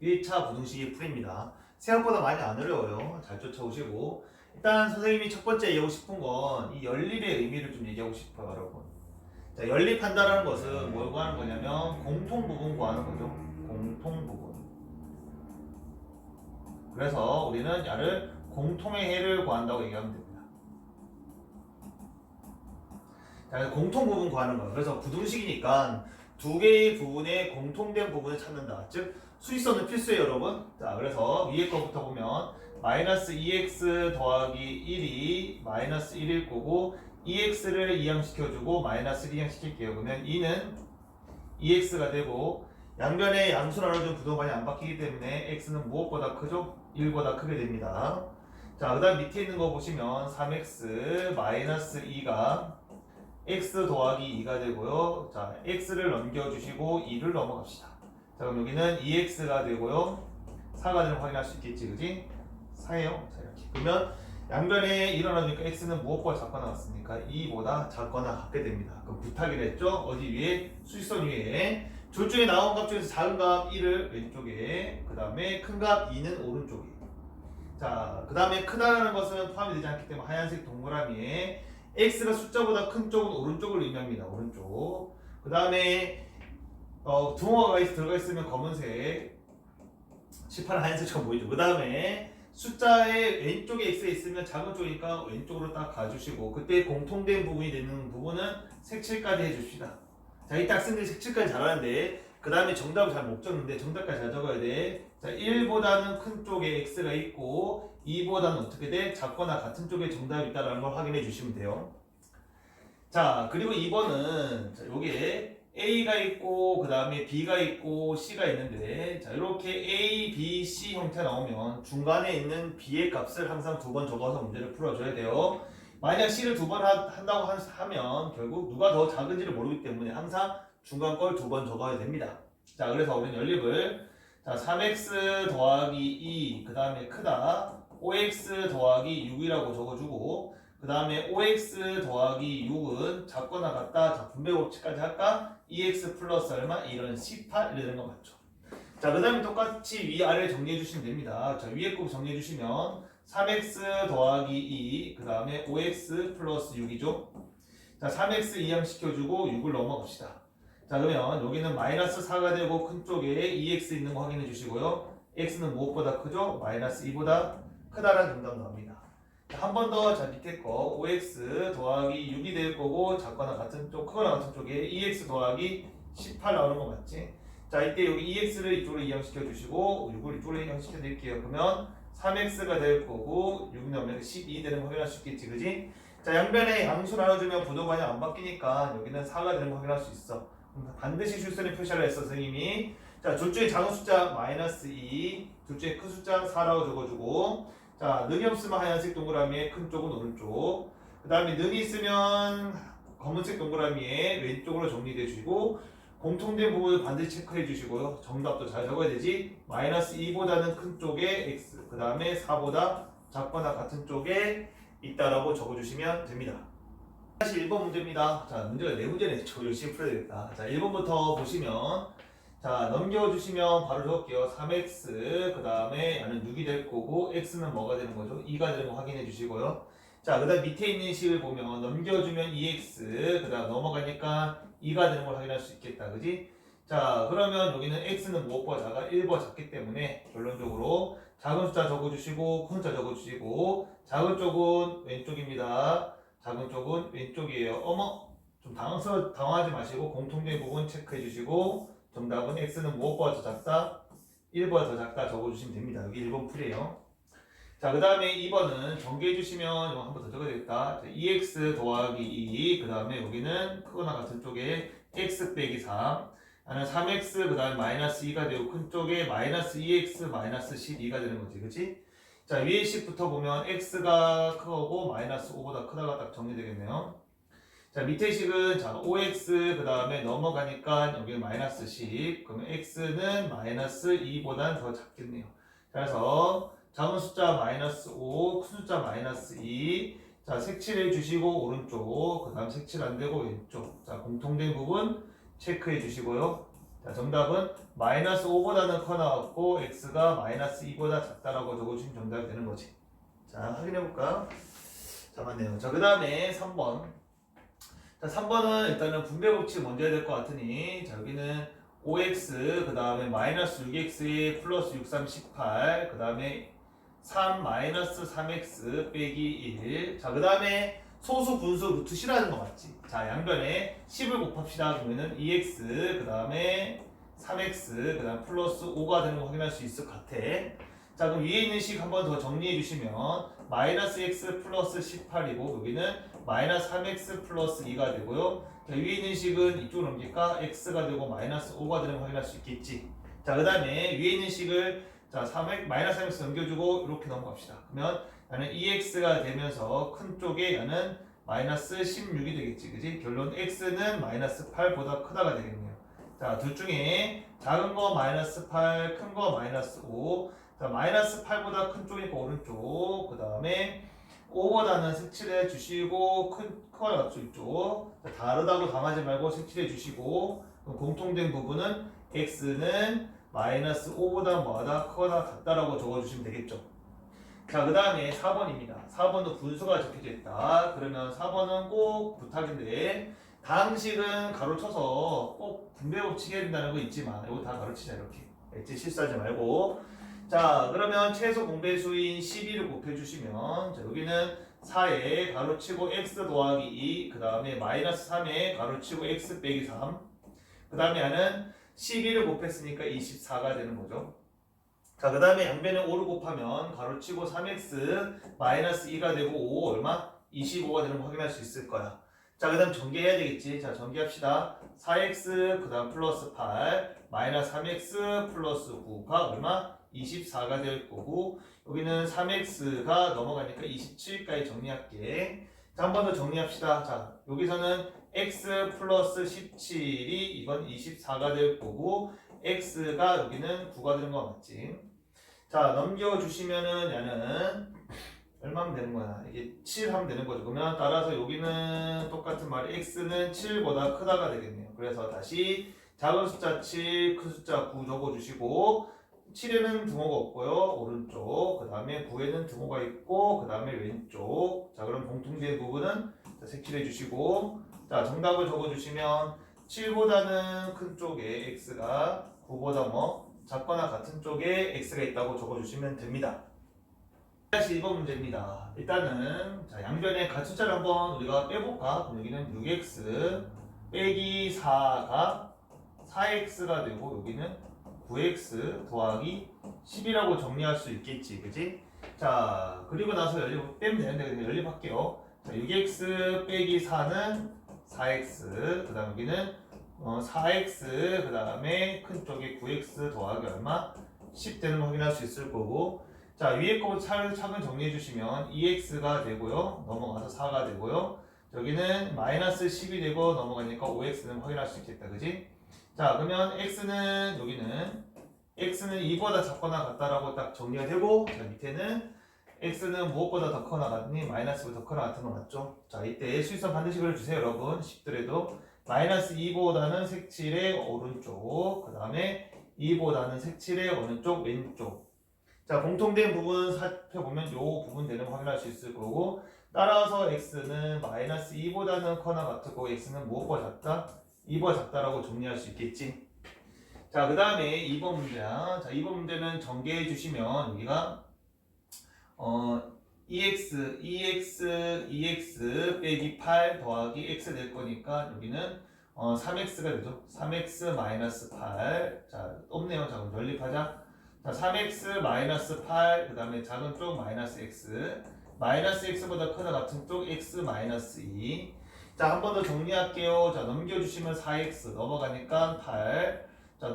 1차 부등식의 풀이입니다. 생각보다 많이 안 어려워요. 잘 쫓아오시고. 일단 선생님이 첫 번째 얘기하고 싶은 건 이 연립의 의미를 좀 얘기하고 싶어요, 여러분. 자, 연립한다라는 것은 뭘 구하는 거냐면 공통 부분 구하는 거죠. 공통 부분. 그래서 우리는 야를 공통의 해를 구한다고 얘기하면 됩니다. 자, 공통 부분 구하는 거예요. 그래서 부등식이니까 두 개의 부분의 공통된 부분을 찾는다. 즉 수직선은 필수예요, 여러분. 자, 그래서 위에 거부터 보면 마이너스 2x 더하기 1이 마이너스 1일 거고 2x를 이항시켜주고 마이너스를 이항시킬게요. 그러면 2는 2x가 되고 양변에 양수 나눠준 부동반이 안 바뀌기 때문에 x는 무엇보다 크죠? 1보다 크게 됩니다. 자, 그 다음 밑에 있는 거 보시면 3x 마이너스 2가 x 더하기 2가 되고요. 자, x를 넘겨주시고 2를 넘어갑시다. 자, 그럼 여기는 2x가 되고요. 4가 되는 거 확인할 수 있겠지, 그지? 4예요. 자, 이렇게. 그러면 양변에 일어나니까 x는 무엇보다 작거나 같습니까? 2보다 작거나 같게 됩니다. 그럼 부탁이라 했죠? 어디 위에? 수직선 위에. 둘 중에 나온 값 중에서 작은 값 1을 왼쪽에, 그 다음에 큰 값 2는 오른쪽에. 자, 그 다음에 크다라는 것은 포함이 되지 않기 때문에 하얀색 동그라미에 x가 숫자보다 큰 쪽은 오른쪽을 의미합니다. 오른쪽. 그 다음에 등호가 들어가 있으면 검은색, 18은 하얀색처럼 보이죠. 그 다음에 숫자의 왼쪽에 x가 있으면 작은 쪽이니까 왼쪽으로 딱 가주시고 그때 공통된 부분이 되는 부분은 색칠까지 해줍시다. 자, 이때 학생들이 색칠까지 잘하는데 그 다음에 정답을 잘 못 적는데 정답까지 잘 적어야 돼. 자, 1보다는 큰 쪽에 x가 있고 2보다는 어떻게 돼? 작거나 같은 쪽에 정답이 있다는 걸 확인해 주시면 돼요. 자, 그리고 2번은 자, 요게 A가 있고 그 다음에 B가 있고 C가 있는데 자, 이렇게 A, B, C 형태 나오면 중간에 있는 B의 값을 항상 두 번 적어서 문제를 풀어줘야 돼요. 만약 C를 두 번 한다고 하면 결국 누가 더 작은지를 모르기 때문에 항상 중간 걸 두 번 적어야 됩니다. 자, 그래서 우리는 연립을 자, 3x 더하기 2 그 다음에 크다 5x 더하기 6이라고 적어주고 그 다음에 5x 더하기 6은 작거나 같다. 자, 분배 법칙까지 할까? 2x 플러스 얼마? 이런 18 이렇게 되는 거 맞죠? 자, 그 다음에 똑같이 위아래 정리해 주시면 됩니다. 자, 위에 거 정리해 주시면 3x 더하기 2, 그 다음에 5x 플러스 6이죠. 자, 3x 이항 시켜주고 6을 넘어갑시다. 자, 그러면 여기는 마이너스 4가 되고 큰 쪽에 2x 있는 거 확인해 주시고요. x는 무엇보다 크죠? 마이너스 2보다 크다라는 정답 나옵니다. 한 번 더, 자, 밑에 거 5x 더하기 6이 될 거고 작거나 같은 쪽, 크거나 같은 쪽에 2x 더하기 18 나오는 거 맞지? 자, 이때 여기 2x를 이쪽으로 이항시켜 주시고 6을 이쪽으로 이항시켜 드릴게요. 그러면 3x가 될 거고 6 넣으면 12 되는 거 확인할 수 있겠지, 그지? 자, 양변에 양수 나눠주면 부동반이 안 바뀌니까 여기는 4가 되는 거 확인할 수 있어. 반드시 실수는 표시를 했어, 선생님이. 자, 둘 중에 작은 숫자 마이너스 2, 둘 중에 큰 숫자 4라고 적어주고 자, 능이 없으면 하얀색 동그라미에 큰 쪽은 오른쪽. 그 다음에 능이 있으면 검은색 동그라미에 왼쪽으로 정리해 주시고 공통된 부분을 반드시 체크해 주시고요. 정답도 잘 적어야 되지. 마이너스 2보다는 큰 쪽에 x. 그 다음에 4보다 작거나 같은 쪽에 있다라고 적어주시면 됩니다. 다시 1번 문제입니다. 자, 문제가 4문제네. 저 열심히 풀어야 되겠다. 자, 1번부터 보시면 자, 넘겨주시면 바로 적을게요. 3x, 그 다음에 얘는 6이 될 거고, x는 뭐가 되는 거죠? 2가 되는 거 확인해 주시고요. 자, 그 다음 밑에 있는 식을 보면, 넘겨주면 2x, 그 다음 넘어가니까 2가 되는 걸 확인할 수 있겠다. 그지? 자, 그러면 여기는 x는 무엇보다 작아? 1보다 작기 때문에, 결론적으로 작은 숫자 적어주시고, 큰 숫자 적어주시고, 작은 쪽은 왼쪽입니다. 작은 쪽은 왼쪽이에요. 어머! 좀 당황하지 마시고, 공통된 부분 체크해 주시고, 정답은 x는 무엇보다 더 작다? 1보다 더 작다 적어주시면 됩니다. 여기 1번 풀이에요. 자, 그 다음에 2번은 정리해 주시면 이거 한 번 더 적어야 되겠다. 2x 더하기 2, 그 다음에 여기는 크거나 같은 쪽에 x 빼기 3, 나는 3x 그 다음에 마이너스 2가 되고 큰 쪽에 마이너스 2x 마이너스 12가 되는 거지, 그치? 자, 위에 식부터 보면 x가 크고 마이너스 5보다 크다가 딱 정리되겠네요. 자, 밑에 식은 자 5x 그 다음에 넘어가니까 여기 마이너스 10 그러면 x는 마이너스 2보단 더 작겠네요. 그래서 작은 숫자 마이너스 5 큰 숫자 마이너스 2 자, 색칠해 주시고 오른쪽 그 다음 색칠 안 되고 왼쪽 자, 공통된 부분 체크해 주시고요. 자, 정답은 마이너스 5보다는 커 나왔고 x가 마이너스 2보다 작다라고 적어주시면 정답이 되는 거지. 자, 확인해볼까? 잡았네요. 자, 그 다음에 3번. 자, 3번은 일단은 분배 법칙 먼저 해야 될 것 같으니, 자, 여기는 5x, 그 다음에 마이너스 6x에 플러스 6, 3, 18, 그 다음에 3 마이너스 3x 빼기 1. 자, 그 다음에 소수 분수 루트 C라는 거 맞지? 자, 양변에 10을 곱합시다. 그러면은 2x, 그 다음에 3x, 그 다음 플러스 5가 되는 거 확인할 수 있을 것 같아. 자, 그럼 위에 있는 식 한 번 더 정리해 주시면 마이너스 x 플러스 18이고 여기는 마이너스 3x 플러스 2가 되고요. 자, 위에 있는 식은 이쪽으로 넘길까? x가 되고 마이너스 5가 되는 거 확인할 수 있겠지. 자, 그 다음에 위에 있는 식을 자, 3x, 마이너스 3x 넘겨주고 이렇게 넘어갑시다. 그러면 얘는 2x가 되면서 큰 쪽에 얘는 마이너스 16이 되겠지. 그지? 결론 x는 마이너스 8보다 크다가 되겠네요. 자, 둘 중에 작은 거 마이너스 8, 큰 거 마이너스 5. 자, 마이너스 8보다 큰 쪽이니까 오른쪽. 그 다음에 5보다는 색칠해 주시고 커요 이쪽. 자, 다르다고 당하지 말고 색칠해 주시고 그럼 공통된 부분은 x는 마이너스 5보다 뭐하다 크거나 같다라고 적어주시면 되겠죠. 자, 그 다음에 4번입니다. 4번도 분수가 적혀져 있다. 그러면 4번은 꼭 부탁인데 다항식은 가로쳐서 꼭 분배 법칙 해야 된다는 거 있지만 이거 다 가로치자 이렇게. 엣지 실수하지 말고. 자, 그러면 최소 공배수인 12를 곱해주시면 자, 여기는 4에 가로치고 x 더하기 2, 그 다음에 마이너스 3에 가로치고 x 빼기 3, 그 다음에 얘는 12를 곱했으니까 24가 되는 거죠. 자, 그 다음에 양변에 5를 곱하면 가로치고 3x 마이너스 2가 되고 5 얼마? 25가 되는 거 확인할 수 있을 거야. 자, 그 다음 전개해야 되겠지. 자, 전개합시다. 4x 그 다음 플러스 8 마이너스 3x 플러스 9가 얼마? 24가 될 거고 여기는 3x가 넘어가니까 27까지 정리할게. 자, 한 번 더 정리합시다. 자, 여기서는 x 플러스 17이 이건 24가 될 거고 x가 여기는 9가 되는 거 맞지? 자, 넘겨주시면은 얘는 얼마면 되는 거야? 이게 7 하면 되는 거죠. 그러면 따라서 여기는 똑같은 말이 x는 7보다 크다가 되겠네요. 그래서 다시 작은 숫자 7, 큰 숫자 9 적어주시고 7에는 등호가 없고요. 오른쪽. 그 다음에 9에는 등호가 있고 그 다음에 왼쪽. 자, 그럼 공통된 부분은 색칠해 주시고 자, 정답을 적어주시면 7보다는 큰 쪽에 x가 9보다 뭐 작거나 같은 쪽에 x가 있다고 적어주시면 됩니다. 다시 2번 문제입니다. 일단은 자, 양변에 같은 숫자를 한번 우리가 빼볼까? 그럼 여기는 6x 빼기 4가 4x가 되고 여기는 9x 더하기 10이라고 정리할 수 있겠지, 그치? 자, 그리고 나서 빼면 되는데 그냥 연립할게요. 자, 6x 빼기 4는 4x, 그 다음 여기는 4x, 그 다음에 큰 쪽에 9x 더하기 얼마? 10 되는 거 확인할 수 있을 거고 자, 위에 거부터 차근 정리해 주시면 2x가 되고요. 넘어가서 4가 되고요. 여기는 마이너스 10이 되고 넘어가니까 5x는 확인할 수 있겠다. 그지? 자, 그러면 x는 여기는 x는 2보다 작거나 같다라고 딱 정리가 되고 자, 밑에는 x는 무엇보다 더 커나 같니? 마이너스보다 더 커나 같은 거 맞죠? 자, 이때 수위선 반드시 그려주세요. 여러분. 쉽더라도 마이너스 2보다는 색칠의 오른쪽 그 다음에 2보다는 색칠의 어느 쪽? 왼쪽. 자, 공통된 부분 살펴보면 요 부분 되는 거 확인할 수 있을 거고 따라서 x는 마이너스 2보다는 커나 같고 x는 무엇보다 작다? 2보다 작다라고 정리할 수 있겠지. 자, 그 다음에 2번 문제야. 자, 2번 문제는 전개해 주시면 여기가 EX 빼기 8 더하기 x 될 거니까 여기는 3x가 되죠. 3x 마이너스 8. 자, 없네요. 자, 그럼 연립하자. 자, 3x 마이너스 8, 그 다음에 작은 쪽 마이너스 x, 마이너스 x보다 크다 같은 쪽 x 마이너스 2. 자, 한 번 더 정리할게요. 자, 넘겨주시면 4x 넘어가니까 8. 자,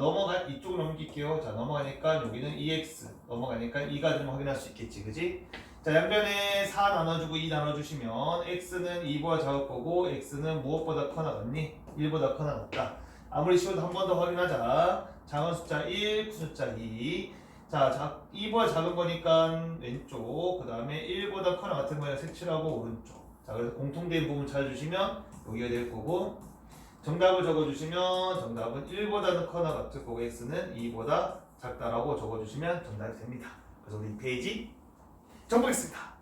이쪽으로 넘길게요. 자, 넘어가니까 여기는 2x 넘어가니까 2가 되면 확인할 수 있겠지, 그지? 자, 양변에 4 나눠주고 2 나눠주시면 x는 2보다 작을 거고 x는 무엇보다 커나 같니? 1보다 커나 같다. 아무리 쉬워도 한 번 더 확인하자. 작은 숫자 1, 큰 숫자 2. 자, 2보다 작은 거니까 왼쪽, 그 다음에 1보다 커나 같은 거니까 색칠하고 오른쪽. 자, 그래서 공통된 부분 찾아주시면 여기가 될 거고 정답을 적어주시면 정답은 1보다는 커나 같고 x는 2보다 작다라고 적어주시면 정답이 됩니다. 그래서 우리 이 페이지 정보겠습니다.